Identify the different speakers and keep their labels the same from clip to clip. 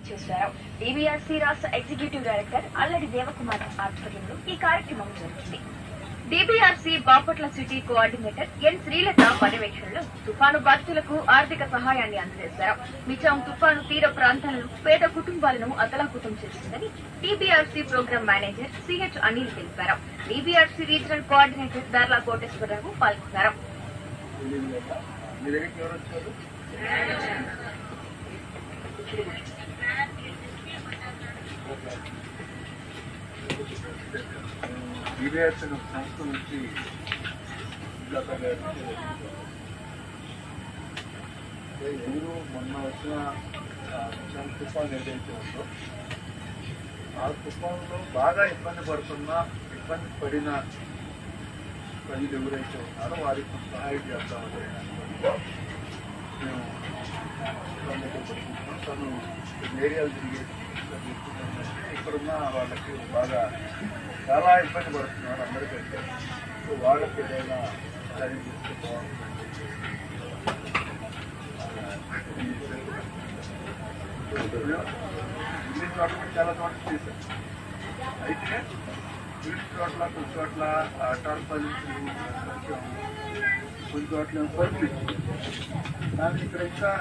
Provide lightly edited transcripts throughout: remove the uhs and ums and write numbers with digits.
Speaker 1: చేశారు. DBRC రాష్ట్ర executive director అల్లడి Devakumar ఆధ్వర్యంలో ఈ కార్యక్రమం జరిగింది. DBRC Bapatla city coordinator N Srilatha పర్యవేక్షణలో తుఫాను బాధితులకు ఆర్థిక సహాయాన్ని అందజేశారు. మిచాం తుఫాను తీర ప్రాంతాలను పేద కుటుంబాలను అతలాకుతం చేసిందని DBRC program manager CH Anil తెలిపారు. DBRC regional coordinator Darla Koteswararao పాల్గొన్నారు.
Speaker 2: DBRC సంస్థ నుంచి ఎవరు మొన్న వచ్చిన తుఫాన్ ఏదైతే ఉందో ఆ తుఫాన్లో బాగా ఇబ్బంది పడిన ప్రజలు ఎవరైతే ఉన్నారో వారికి సహాయం చేస్తామని మేము తను ఏరియాలు తిరిగి ఇక్కడున్న వాళ్ళకి బాగా చాలా ఇబ్బంది పడుతున్నారు అందరికంటే. సో వాళ్ళకి ఏదైనా సహాయం చేస్తే ఇన్ని చోట్ల చాలా చోట్ల చేశారు. అయితే కొన్ని చోట్ల టార్పాలి కొన్ని చోట్ల పర్మిట్ కానీ ఇక్కడ ఇంకా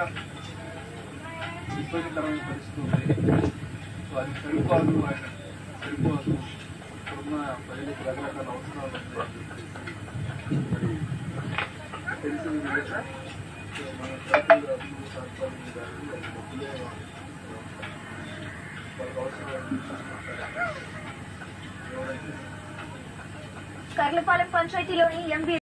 Speaker 2: ఇబ్బందికరమైన పరిస్థితి ఉంది. సో అది సరిపోదు ఇప్పుడున్న ప్రజలకు రకరకాల అవసరాలు ఉన్నాయని చెప్పేసి తెలిసింది కదా. మన జాతీయ వాళ్ళకి అవసరాలు
Speaker 1: కర్లపాలెం పంచాయతీలోని ఎంబీ